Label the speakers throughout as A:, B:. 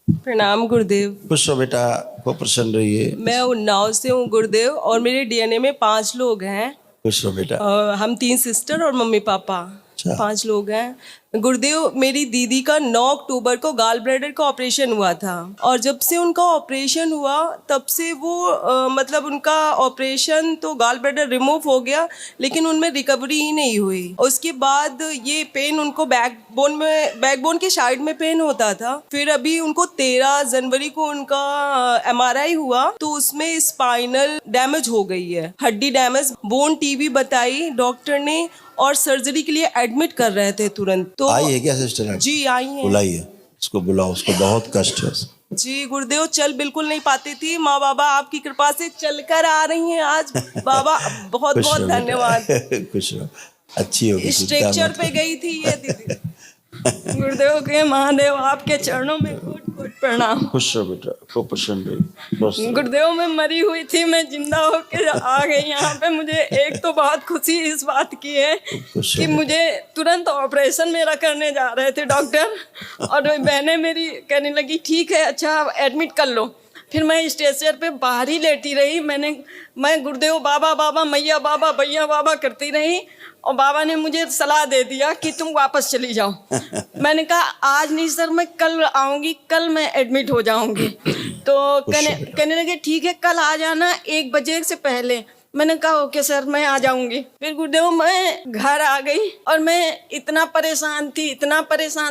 A: प्रणाम गुरुदेव।
B: खुश हो बेटा, खूब प्रसन्न रहिए।
A: मैं उन्नाव से हूँ गुरुदेव, और मेरे डीएनए में 5 लोग हैं।
B: खुश हो बेटा।
A: हम 3 सिस्टर और मम्मी पापा,
B: अच्छा।
A: 5 लोग हैं गुरुदेव। मेरी दीदी का 9 अक्टूबर को गाल ब्लैडर का ऑपरेशन हुआ था, और जब से उनका ऑपरेशन हुआ तब से वो मतलब उनका ऑपरेशन तो गाल ब्लैडर रिमूव हो गया, लेकिन उनमें रिकवरी ही नहीं हुई। उसके बाद ये पेन उनको बैकबोन के साइड में पेन होता था। फिर अभी उनको 13 जनवरी को उनका एमआरआई हुआ, तो उसमें स्पाइनल डैमेज हो गई है, हड्डी डैमेज, बोन टीबी बताई डॉक्टर ने, और सर्जरी के लिए एडमिट कर रहे थे तुरंत। तो
B: आई है क्या सिस्टर?
A: जी आई है।
B: बुलाइए उसको, बुलाओ उसको, बहुत कष्ट है।
A: जी गुरुदेव, चल बिल्कुल नहीं पाती थी। माँ बाबा आपकी कृपा से चलकर आ रही हैं आज। बाबा बहुत
B: खुश
A: बहुत
B: रहो बेटा।
A: धन्यवाद।
B: खुश रहो, अच्छी होगी।
A: स्ट्रेचर पे गई थी ये दीदी। गुरुदेव के महादेव आपके चरणों में कोट कोट प्रणाम।
B: खुश रहो बेटा, खूब प्रसन्न रहिए।
A: गुरुदेव मैं मरी हुई थी, मैं जिंदा होकर आ गई यहाँ पे। मुझे एक तो बहुत खुशी इस बात की है कि मुझे तुरंत ऑपरेशन मेरा करने जा रहे थे डॉक्टर, और बहनें मेरी कहने लगी ठीक है अच्छा एडमिट कर लो। फिर मैं स्ट्रेचर पे बाहर ही लेटी रही। मैं गुरुदेव बाबा बाबा मैया बाबा भैया बाबा करती रही, और बाबा ने मुझे सलाह दे दिया कि तुम वापस चली जाओ। मैंने कहा आज नहीं सर, मैं कल आऊँगी, कल मैं एडमिट हो जाऊँगी। तो कहने लगे ठीक है कल आ जाना 1 बजे से पहले। मैंने कहा ओके सर मैं आ जाऊंगी। फिर गुरुदेव मैं घर आ गई, और मैं इतना परेशान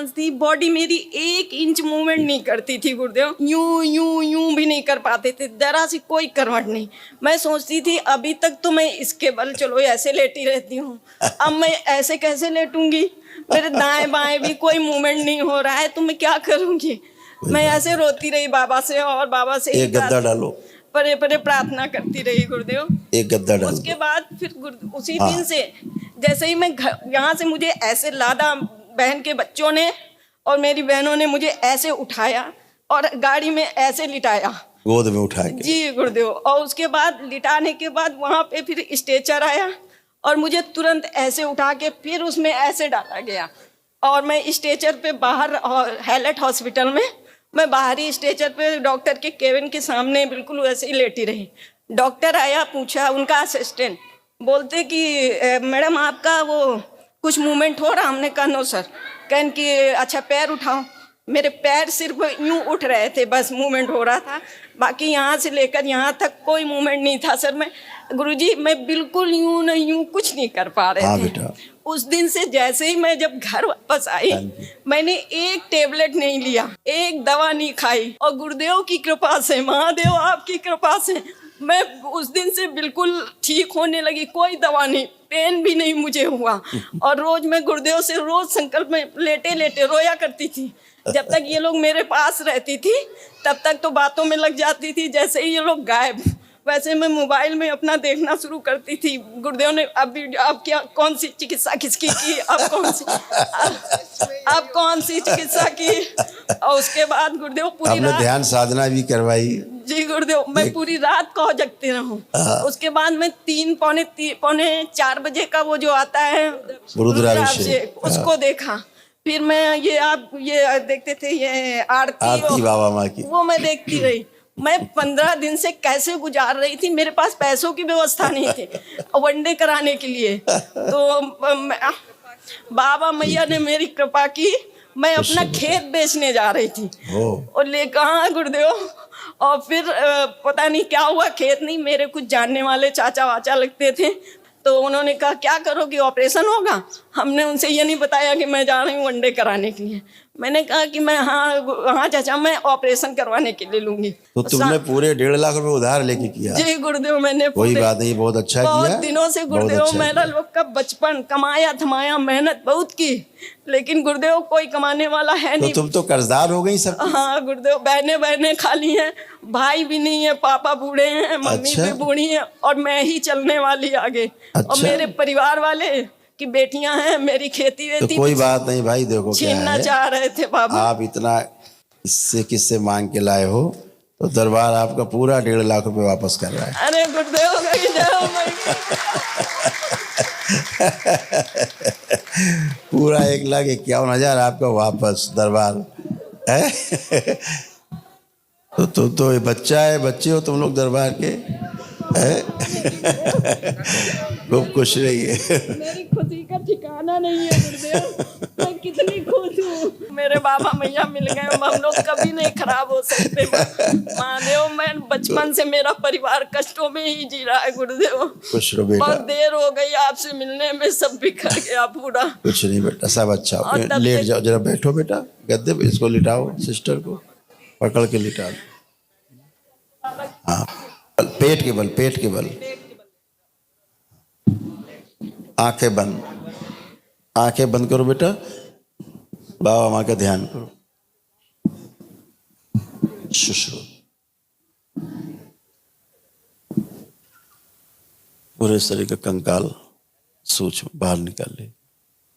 A: थी, बॉडी मेरी 1 इंच मूवमेंट नहीं करती थी गुरुदेव। यूं भी नहीं कर पाते थे, जरा सी कोई करवट नहीं। मैं सोचती थी अभी तक तो मैं इसके बल चलो ऐसे लेटी रहती हूँ, अब मैं ऐसे कैसे लेटूंगी, मेरे दाएं बाएं भी कोई मूवमेंट नहीं हो रहा है, तो मैं क्या करूंगी। मैं ऐसे रोती रही बाबा से, और बाबा से
B: एक गद्दा डालो,
A: परे परे प्रार्थना करती रही गुरुदेव।
B: एक गद्दा डालो।
A: उसके बाद फिर उसी दिन से जैसे ही मैं यहाँ से, मुझे ऐसे लादा, बहन के बच्चों ने और मेरी बहनों ने मुझे ऐसे उठाया और गाड़ी में ऐसे लिटाया,
B: गोद में उठा के।
A: जी गुरुदेव। और उसके बाद लिटाने के बाद वहाँ पे फिर स्ट्रेचर आया, और मुझे तुरंत ऐसे उठा के फिर उसमें ऐसे डाला गया, और मैं स्ट्रेचर पे बाहर हैलेट हॉस्पिटल में, मैं बाहरी स्ट्रेचर पे डॉक्टर के केबिन के सामने बिल्कुल वैसे ही लेटी रही। डॉक्टर आया, पूछा, उनका असिस्टेंट बोलते कि मैडम आपका वो कुछ मूवमेंट हो रहा। हमने कहा नो सर। कहन कि अच्छा पैर उठाओ। मेरे पैर सिर्फ यूं उठ रहे थे, बस मूवमेंट हो रहा था, बाकी यहाँ से लेकर यहाँ तक कोई मूवमेंट नहीं था सर। मैं गुरुजी मैं बिल्कुल यूं कुछ नहीं कर पा रहे थे। उस दिन से जैसे ही मैं जब घर वापस आई, मैंने एक टेबलेट नहीं लिया, एक दवा नहीं खाई, और गुरुदेव की कृपा से, महादेव आपकी कृपा से मैं उस दिन से बिल्कुल ठीक होने लगी। कोई दवा नहीं, पेन भी नहीं मुझे हुआ। और रोज मैं गुरुदेव से रोज संकल्प में लेटे लेटे रोया करती थी। जब तक ये लोग मेरे पास रहती थी तब तक तो बातों में लग जाती थी, जैसे ही ये लोग गायब वैसे मैं मोबाइल में अपना देखना शुरू करती थी। गुरुदेव ने अब क्या कौन सी चिकित्सा किसकी की, अब कौन सी चिकित्सा की। और उसके बाद गुरुदेव पूरी रात
B: ध्यान साधना भी करवाई।
A: जी गुरुदेव, मैं पूरी रात को जगती रहूं। उसके बाद मैं 3 पौने 4 बजे का वो जो आता है रुद्राभिषेक, उसको देखा। फिर मैं ये देखते थे ये आरती
B: बाबा माँ की, वो
A: मैं देखती रही। मैं 15 दिन से कैसे गुजार रही थी, मेरे पास पैसों की व्यवस्था नहीं थी वनडे कराने के लिए। तो बाबा मैया ने मेरी कृपा की, मैं अपना खेत बेचने जा रही थी, और ले कहाँ गुरुदेव। और फिर पता नहीं क्या हुआ, खेत नहीं, मेरे कुछ जानने वाले चाचा वाचा लगते थे, तो उन्होंने कहा क्या करोगी, ऑपरेशन होगा। हमने उनसे ये नहीं बताया कि मैं जा रही हूँ वनडे कराने के लिए। मैंने कहा कि मैं हाँ चाचा मैं ऑपरेशन करवाने के लिए लूंगी।
B: तो तुमने पूरे 1.5 लाख रुपए उधार लेके किया?
A: जी गुरुदेव, मैंने
B: कोई बात नहीं, बहुत अच्छा किया।
A: बहुत दिनों से गुरुदेव अच्छा मेरा लोग का बचपन कमाया थमाया, मेहनत बहुत की, लेकिन गुरुदेव कोई कमाने वाला है नहीं।
B: तो तुम तो कर्जदार हो गई सब।
A: हाँ गुरुदेव, बहने खाली हैं, भाई भी नहीं है, पापा बूढ़े हैं, मम्मी भी बूढ़ी है, और मैं ही चलने वाली आगे। और मेरे परिवार वाले की बेटियां हैं, मेरी खेती वेती
B: तो कोई बात नहीं भाई, देखो
A: छीनना चाह रहे थे बाबा।
B: आप इतना किससे मांग के लाए हो, तो दरबार आपका पूरा 1.5 लाख रुपए वापस कर रहा है।
A: अरे गुरुदेव
B: पूरा 1,51,000 आपका वापस दरबार है। तो ये बच्चा है, बच्चे हो तुम लोग दरबार के हैं? खूब खुश रहिए।
A: मेरी खुशी का ठिकाना नहीं है गुरुदेव, मैं कितनी खुश हूँ। मेरे बाबा मैया मिल गए, हम लोग कभी नहीं खराब हो सकते। महादेव, मैं बचपन से मेरा परिवार कष्टों में ही जी रहा है गुरुदेव।
B: खुश रहो बेटा।
A: बहुत देर हो गई आपसे मिलने में, सब बिखर गया पूरा।
B: कुछ नहीं बेटा, सब अच्छा
A: और
B: हो।
A: तब
B: लेट
A: से-
B: जाओ, जरा बैठो बेटा गद्दे पे, इसको लिटाओ, सिस्टर को पकड़ के लिटा दो। हाँ, पेट के बल, पेट के बल। आंखें बंद, आंखें बंद करो बेटा, बाबा माँ का ध्यान करो। शुश्रू पूरे शरीर का कंकाल सूक्ष्म बाहर निकाल ले,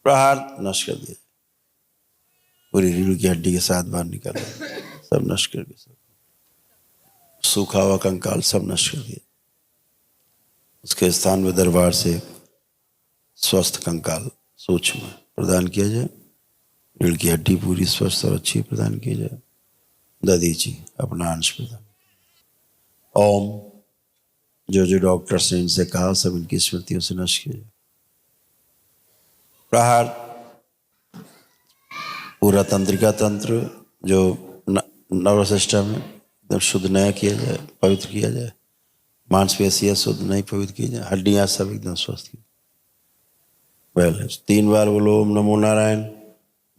B: प्रहार नष्ट कर दिया, पूरी रीढ़ की हड्डी के साथ बाहर निकाल, सब नष्ट कर दिया, सूखा हुआ कंकाल सब नष्ट कर दिया। उसके स्थान में दरबार से स्वस्थ कंकाल सूक्ष्म प्रदान किया जाए, रीढ़ की हड्डी पूरी स्वस्थ और अच्छी प्रदान की जाए। दादी जी अपना अंश प्रदान। ओम, जो जो डॉक्टर्स ने इनसे कहा सब इनकी स्मृतियों से नष्ट किया जाए। प्रहार पूरा तंत्रिका तंत्र जो नर्वस सिस्टम है एकदम शुद्ध नया किया जाए, पवित्र किया जाए। मांसपेशियां शुद्ध नई पवित्र की जाए, हड्डियां सब एकदम स्वस्थ की। बैलेंस 3 बार बोलो ओम नमो नारायण।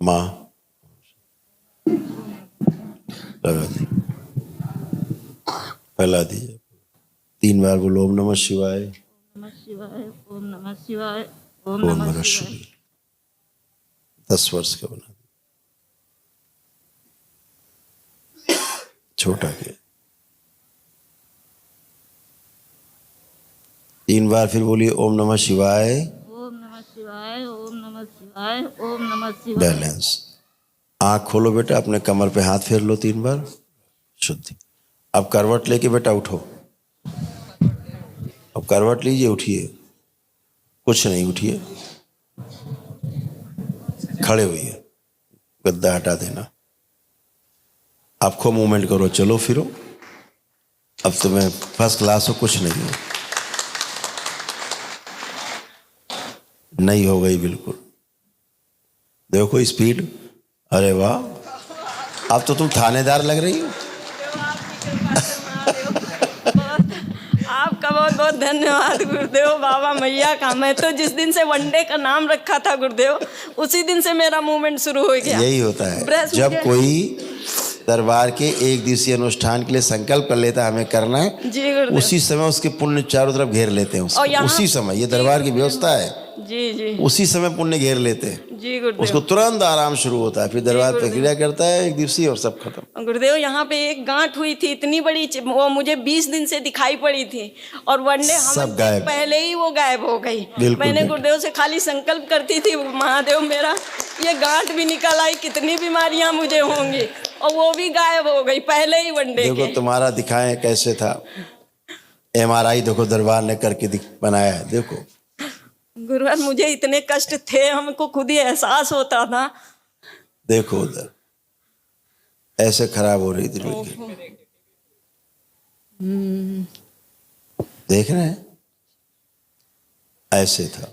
B: माँ लगा दी, फैला दीजिए। 3 बार बोलो ओम नमः शिवाय।
C: नमः शिवाय, ओम नमः शिवाय, ओम
B: ओम
C: नमः
B: नमः
C: शिवाय।
B: शिवाय। 10 वर्ष का बना दिया, छोटा के। 3 बार फिर बोलिए ओम नमः शिवाय।
C: ओम नमः शिवाय, ओम नमः शिवाय, ओम नमः शिवाय।
B: बैलेंस। आंख खोलो बेटा, अपने कमर पे हाथ फेर लो 3 बार, शुद्धि। अब करवट लेके बेटा उठो, अब करवट लीजिए, उठिए, कुछ नहीं, उठिए, खड़े हुइए, गद्दा हटा देना, आप खूब मूवमेंट करो, चलो फिरो। अब तुम्हें फर्स्ट क्लास हो, कुछ नहीं हो, नहीं हो गई बिल्कुल। देखो स्पीड, अरे वाह, अब तो तुम थानेदार लग रही हो।
A: आपका बहुत बहुत धन्यवाद गुरुदेव, बाबा मैया का। मैं तो जिस दिन से वनडे का नाम रखा था गुरुदेव, उसी दिन से मेरा मूवमेंट शुरू हो गया।
B: यही होता है
A: ब्रेस्ट
B: जब
A: मुझे-
B: कोई दरबार के 1 दिवसीय अनुष्ठान के लिए संकल्प कर लेता है हमें करना है,
A: जी गुरुदेव।
B: उसी समय उसके पुण्य चारों तरफ घेर लेते हैं उसको।
A: और यहाँ-
B: उसी समय, ये दरबार की व्यवस्था है,
A: जी जी
B: उसी समय पुण्य घेर लेते हैं,
A: जी गुरुदेव।
B: उसको तुरंत आराम शुरू होता है, फिर दरबार प्रक्रिया करता है 1 दिवसीय और सब खत्म।
A: गुरुदेव, यहाँ पे एक गांठ हुई थी इतनी बड़ी, वो मुझे 20 दिन से दिखाई पड़ी थी, और वनडे
B: सब
A: हम
B: गायब।
A: पहले ही वो गायब हो गई।
B: बिल्कुल
A: मैंने
B: बेटा।
A: गुरुदेव से खाली संकल्प करती थी, महादेव मेरा ये गांठ भी निकल आई, कितनी बीमारियां मुझे होंगी, और वो भी गायब हो गई पहले ही वनडे
B: देखो
A: के।
B: तुम्हारा दिखाएं कैसे था, MRI देखो दरबार ने करके बनाया है, देखो।
A: गुरुवर, मुझे इतने कष्ट थे, हमको खुद ही एहसास होता था।
B: देखो उधर ऐसे खराब हो रही थी लड़की, देख रहे हैं, ऐसे था,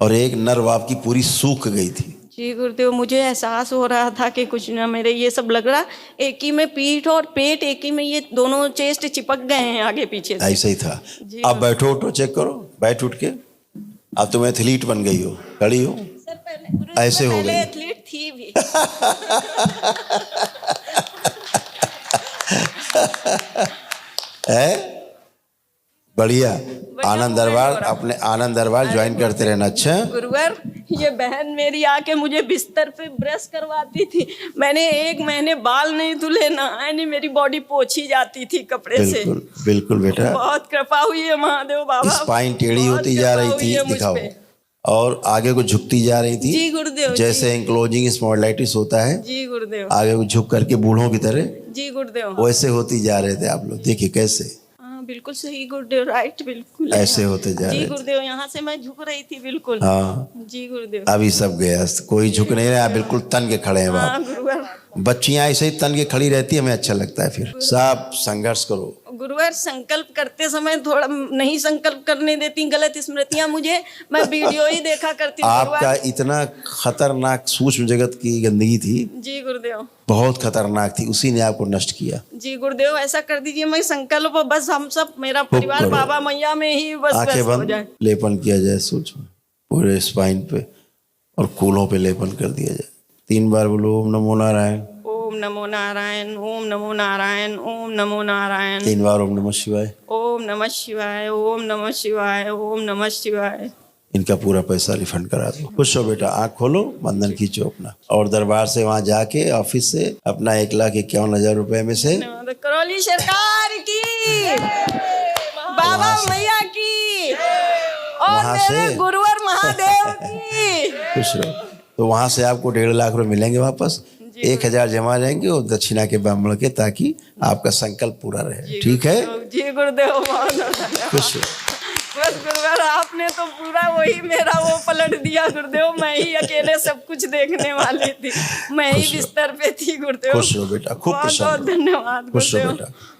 B: और एक नर्व आपकी पूरी सूख गई थी।
A: जी गुरुदेव, मुझे एहसास हो रहा था कि कुछ ना, मेरे ये सब लग रहा, एक ही में पीठ और पेट, एक ही में ये दोनों चेस्ट चिपक गए हैं आगे पीछे से।
B: ऐसे ही था।
A: जी
B: अब बैठो, उठो, चेक करो, बैठ उठ के, अब तुम एथलीट बन गई हो, खड़ी हो,
A: सर पहले गुरुदेव,
B: ऐसे
A: मैं
B: हो
A: पहले
B: गई।
A: एथलीट थी भी।
B: है बढ़िया। आनंद दरबार, अपने आनंद दरबार ज्वाइन करते रहना। अच्छा,
A: गुरुवर, ये बहन मेरी आके मुझे बिस्तर पे ब्रश करवाती थी, मैंने 1 महीने बाल नहीं धुले, नहाए नहीं, मेरी बॉडी पोछी जाती थी कपड़े से।
B: बिल्कुल बिल्कुल बेटा।
A: बहुत कृपा हुई है महादेव बाबा,
B: स्पाइन टेढ़ी
A: बहुत
B: होती जा
A: कृपा
B: रही
A: हुई
B: थी,
A: है मुझ
B: दिखाओ,
A: पे।
B: और आगे को झुकती जा रही थी।
A: जी गुरुदेव,
B: जैसे एंक्लोजिंग स्पॉन्डिलाइटिस होता है,
A: जी गुरुदेव,
B: आगे को झुक करके बूढ़ों की तरह,
A: जी गुरुदेव।
B: वैसे होती जा रहे थे आप लोग। देखिए कैसे,
A: हाँ, बिल्कुल सही गुरुदेव, राइट, बिल्कुल
B: ऐसे होते जा
A: जी
B: रहे थे।
A: गुरुदेव। यहाँ से मैं झुक रही थी बिल्कुल।
B: हाँ
A: जी गुरुदेव।
B: अभी सब गया, कोई झुक नहीं रहा, बिल्कुल तन के खड़े हैं बाप।
A: हाँ गुरुवर।
B: बच्चियां ऐसे ही तन के खड़ी रहती है, हमें अच्छा लगता है। फिर सब संघर्ष करो।
A: गुरुवर संकल्प करते समय थोड़ा नहीं संकल्प करने देती, गलत स्मृतियां मुझे, मैं वीडियो ही देखा करती हूँ
B: आपका
A: गुरुवर।
B: इतना खतरनाक सूक्ष्म जगत की गंदगी थी,
A: जी गुरुदेव।
B: बहुत खतरनाक थी, उसी ने आपको नष्ट किया।
A: जी गुरुदेव, ऐसा कर दीजिए, मैं संकल्प बस हम सब, मेरा परिवार
B: करो।
A: बाबा मैया में ही बस
B: आंखें
A: व्यस्त हो
B: बंद,
A: जाए।
B: लेपन किया जाए सूक्ष्म पूरे स्पाइन पे और कूलों पे लेपन कर दिया जाए। 3 बार बोलो ओम नमो नारायण।
A: ओम नमो नारायण, ओम नमो नारायण, ओम नमो नारायण।
B: 3 बार ओम नमः शिवाय।
A: ओम नमः शिवाय, ओम नमः शिवाय, ओम नमः शिवाय।
B: इनका पूरा पैसा रिफंड करा दो। खुश हो बेटा, आंख खोलो, बंधन खींचो अपना, और दरबार से वहां जाके ऑफिस से अपना 1,51,000 रुपए में से
A: करौली सरकार की, बाबा मैया की, और
B: वहाँ
A: मेरे
B: से-
A: गुरुवर महादेव की।
B: खुश रहो। तो वहां से आपको 1.5 लाख रुपए मिलेंगे वापस। 1,000 जमा रहेंगे और दक्षिणा के ब्राह्मण के, ताकि आपका संकल्प पूरा रहे। ठीक है,
A: जी गुरुदेव, बहुत धन्यवाद।
B: खुश रहो।
A: बस गुरुवर, आपने तो पूरा वही मेरा वो पलट दिया गुरुदेव। मैं ही अकेले सब कुछ देखने वाली थी, मैं ही
B: खुश रहो।
A: बिस्तर पे थी गुरुदेव।
B: खुश रहो बेटा, खूब
A: बहुत
B: प्रसन्न
A: बहुत
B: रहो।
A: धन्यवाद
B: खुश रहो
A: गुरुदेव।
B: बेटा।